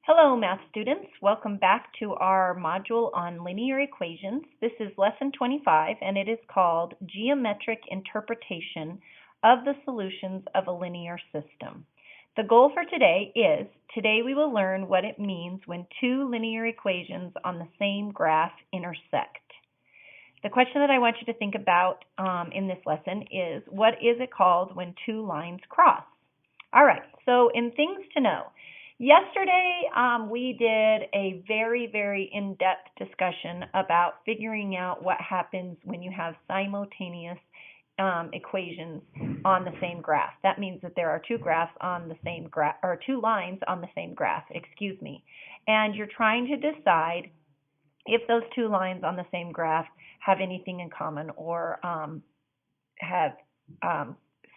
Hello, math students. Welcome back to our module on linear equations. This is lesson 25, and it is called Geometric Interpretation of the Solutions of a Linear System. The goal for today we will learn what it means when two linear equations on the same graph intersect. The question that I want you to think about in this lesson is, what is it called when two lines cross? All right, so in things to know, yesterday, we did a very in-depth discussion about figuring out what happens when you have simultaneous equations on the same graph. That means that there are two graphs on the same graph, or two lines on the same graph, and you're trying to decide if those two lines on the same graph have anything in common or have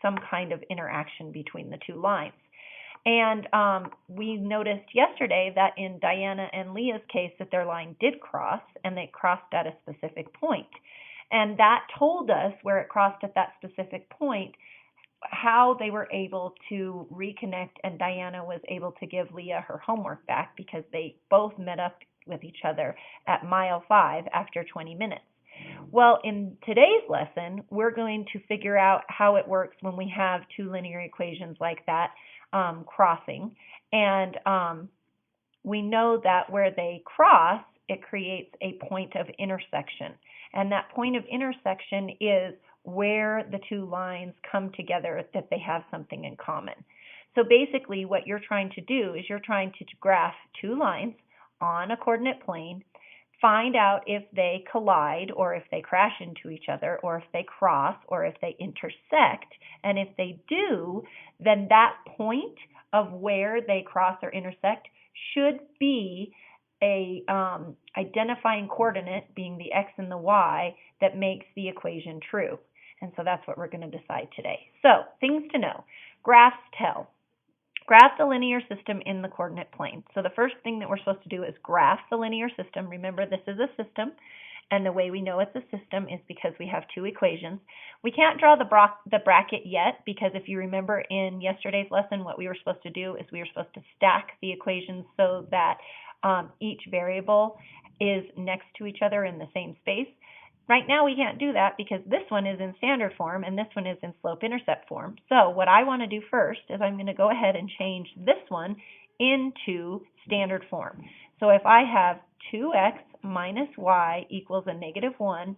some kind of interaction between the two lines. And we noticed yesterday that in Diana and Leah's case that their line did cross, and they crossed at a specific point. And that told us, where it crossed at that specific point, how they were able to reconnect, and Diana was able to give Leah her homework back because they both met up with each other at mile 5 after 20 minutes. Well, in today's lesson, we're going to figure out how it works when we have two linear equations like that crossing. And we know that where they cross, it creates a point of intersection. And that point of intersection is where the two lines come together, that they have something in common. So basically what you're trying to do is you're trying to graph two lines on a coordinate plane, find out if they collide or if they crash into each other or if they cross or if they intersect. And if they do, then that point of where they cross or intersect should be a identifying coordinate, being the x and the y, that makes the equation true. And so that's what we're going to decide today. So things to know. Graphs tell. Graph the linear system in the coordinate plane. So the first thing that we're supposed to do is graph the linear system. Remember, this is a system, and the way we know it's a system is because we have two equations. We can't draw the bracket yet, because if you remember in yesterday's lesson, what we were supposed to do is we were supposed to stack the equations so that each variable is next to each other in the same space. Right now we can't do that because this one is in standard form and this one is in slope-intercept form. So what I want to do first is I'm going to go ahead and change this one into standard form. So if I have 2x minus y equals a -1,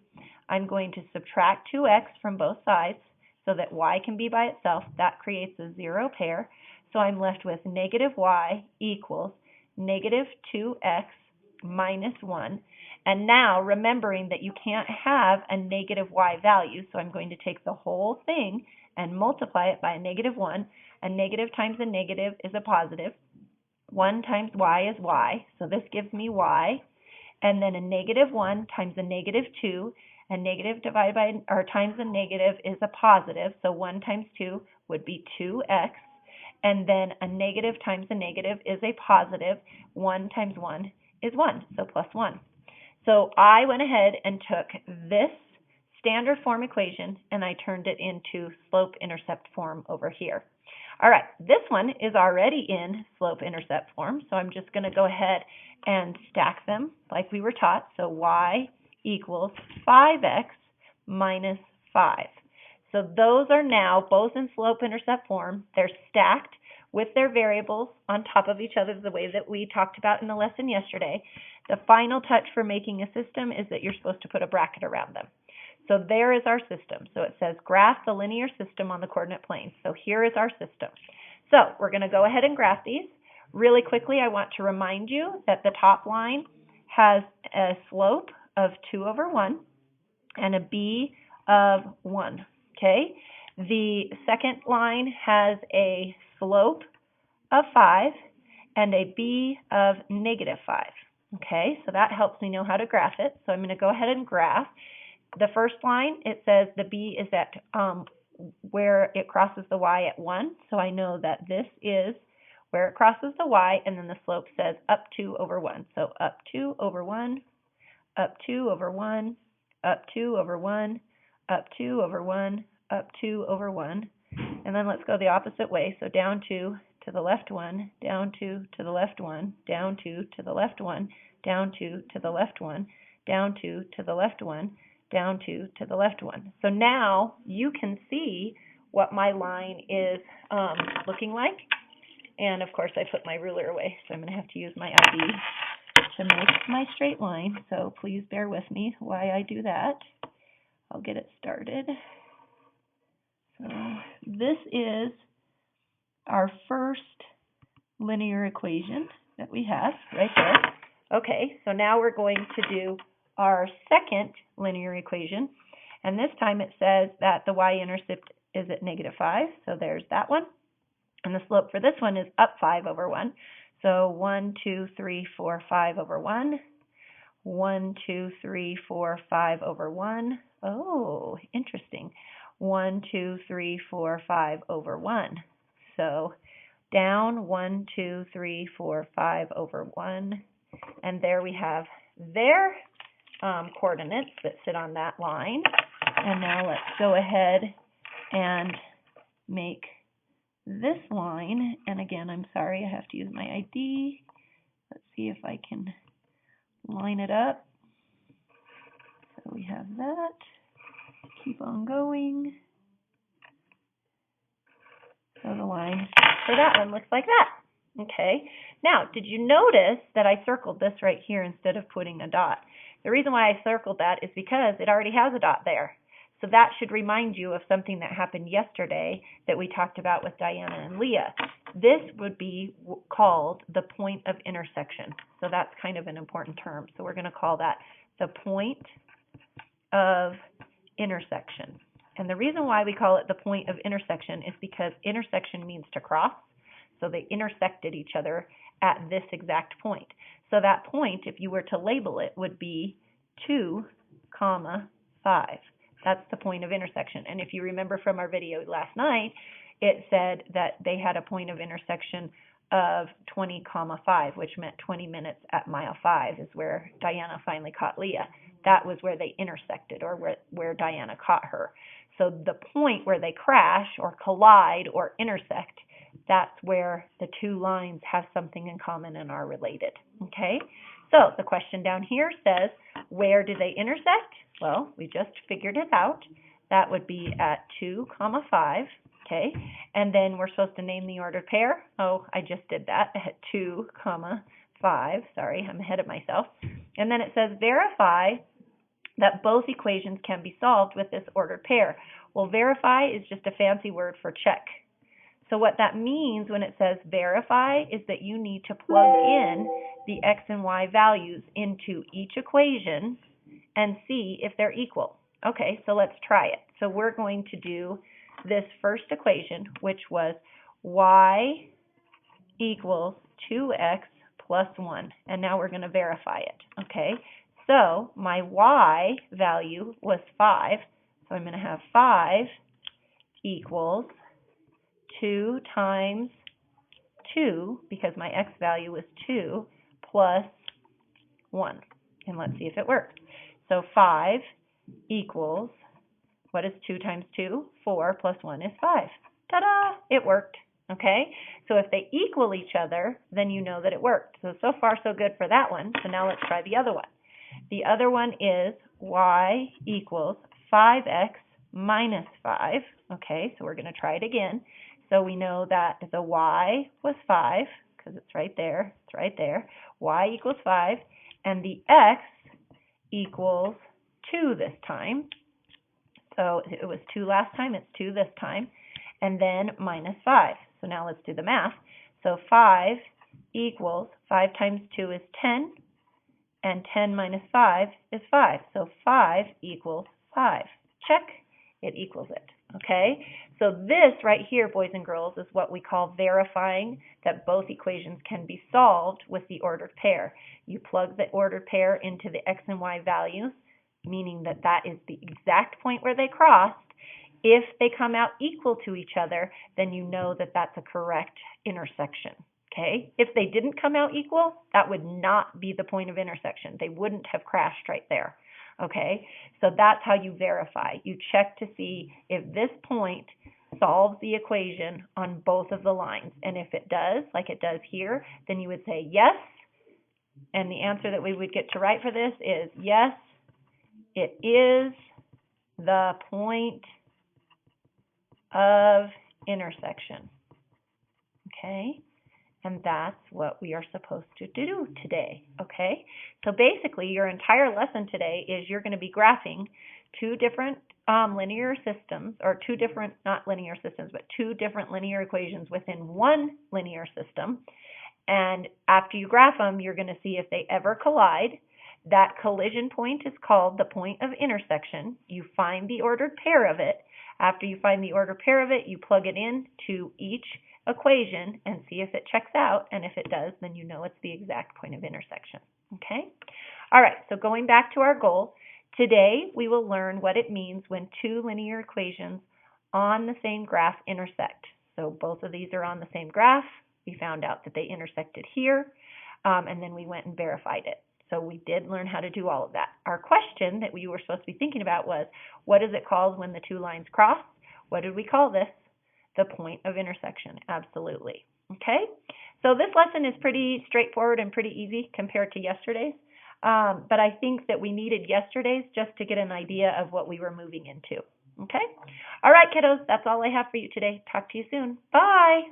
I'm going to subtract 2x from both sides so that y can be by itself. That creates a zero pair. So I'm left with -y equals -2x minus 1. And now, remembering that you can't have a negative y value, so I'm going to take the whole thing and multiply it by a -1. A negative times a negative is a positive. 1 times y is y, so this gives me y. And then a -1 times a -2, a negative divided by, or times a negative is a positive, so 1 times 2 would be 2x. And then a negative times a negative is a positive. 1 times 1 is 1, so plus 1. So I went ahead and took this standard form equation and I turned it into slope-intercept form over here. All right, this one is already in slope-intercept form, so I'm just going to go ahead and stack them like we were taught. So y equals 5x minus 5. So those are now both in slope-intercept form. They're stacked with their variables on top of each other the way that we talked about in the lesson yesterday. The final touch for making a system is that you're supposed to put a bracket around them. So there is our system. So it says graph the linear system on the coordinate plane. So here is our system. So we're going to go ahead and graph these. Really quickly, I want to remind you that the top line has a slope of 2/1 and a b of 1. Okay? The second line has a slope of 5 and a b of -5. Okay, so that helps me know how to graph it. So I'm going to go ahead and graph. The first line, it says the b is at where it crosses the y at 1. So I know that this is where it crosses the y, and then the slope says up 2/1. So up 2/1, up 2/1, up 2/1, up 2/1, up 2/1. And then let's go the opposite way. So down 2, to the left 1, down 2, to the left 1, down 2, to the left 1, down 2, to the left 1, down 2, to the left 1, down 2, to the left 1. So now you can see what my line is looking like. And of course I put my ruler away, so I'm going to have to use my ID to make my straight line. So please bear with me while I do that. I'll get it started. So this is our first linear equation that we have right there. Okay, so now we're going to do our second linear equation, and this time it says that the y-intercept is at -5, so there's that one. And the slope for this one is up 5 over 1. So 1, 2, 3, 4, 5 over 1. 1, 2, 3, 4, 5 over 1. Oh, interesting. 1, 2, 3, 4, 5 over 1. So down 1, 2, 3, 4, 5 over 1. And there we have their coordinates that sit on that line. And now let's go ahead and make this line. And again, I'm sorry, I have to use my ID. Let's see if I can line it up. So we have that. Keep on going. So the line for that one looks like that. Okay. Now, did you notice that I circled this right here instead of putting a dot? The reason why I circled that is because it already has a dot there. So that should remind you of something that happened yesterday that we talked about with Diana and Leah. This would be called the point of intersection. So that's kind of an important term. So we're going to call that the point of intersection. And the reason why we call it the point of intersection is because intersection means to cross. So they intersected each other at this exact point. So that point, if you were to label it, would be 2, 5. That's the point of intersection. And if you remember from our video last night, it said that they had a point of intersection of 20, 5, which meant 20 minutes at mile 5 is where Diana finally caught Leah. That was where they intersected, or where Diana caught her. So the point where they crash or collide or intersect, that's where the two lines have something in common and are related. Okay? So the question down here says, where do they intersect? Well, we just figured it out. That would be at 2, 5. Okay? And then we're supposed to name the ordered pair. Oh, I just did that at 2, 5. Sorry, I'm ahead of myself. And then it says verify that both equations can be solved with this ordered pair. Well, verify is just a fancy word for check. So what that means when it says verify is that you need to plug in the x and y values into each equation and see if they're equal. Okay, so let's try it. So we're going to do this first equation, which was y equals 2x plus 1. And now we're going to verify it. Okay, so my y value was 5. So I'm going to have 5 equals 2 times 2, because my x value was 2, plus 1. And let's see if it works. So 5 equals, what is 2 times 2? 4 plus 1 is 5. Ta-da! It worked. Okay? So if they equal each other, then you know that it worked. So far so good for that one. So now let's try the other one. The other one is y equals 5x minus 5. Okay, so we're going to try it again. So we know that the y was 5, because it's right there. It's right there. Y equals 5. And the x equals 2 this time. So it was 2 last time. It's 2 this time. And then minus 5. So now let's do the math. So 5 equals, 5 times 2 is 10. And 10 minus 5 is 5. So 5 equals 5. Check. It equals it. Okay? So this right here, boys and girls, is what we call verifying that both equations can be solved with the ordered pair. You plug the ordered pair into the x and y values, meaning that that is the exact point where they crossed. If they come out equal to each other, then you know that that's a correct intersection. Okay? If they didn't come out equal, that would not be the point of intersection. They wouldn't have crashed right there. Okay? So that's how you verify. You check to see if this point solves the equation on both of the lines. And if it does, like it does here, then you would say yes. And the answer that we would get to write for this is yes, it is the point of intersection. Okay? And that's what we are supposed to do today. Okay? So basically, your entire lesson today is you're going to be graphing two different linear systems, or two different, not linear systems, but two different linear equations within one linear system. And after you graph them, you're going to see if they ever collide. That collision point is called the point of intersection. You find the ordered pair of it. After you find the ordered pair of it, you plug it in to each equation and see if it checks out. And if it does, then you know it's the exact point of intersection. Okay? All right, so going back to our goal, today we will learn what it means when two linear equations on the same graph intersect. So both of these are on the same graph. We found out that they intersected here, and then we went and verified it. So we did learn how to do all of that. Our question that we were supposed to be thinking about was, what is it called when the two lines cross? What did we call this? The point of intersection. Absolutely. Okay? So this lesson is pretty straightforward and pretty easy compared to yesterday's. But I think that we needed yesterday's just to get an idea of what we were moving into. Okay? All right, kiddos, that's all I have for you today. Talk to you soon. Bye!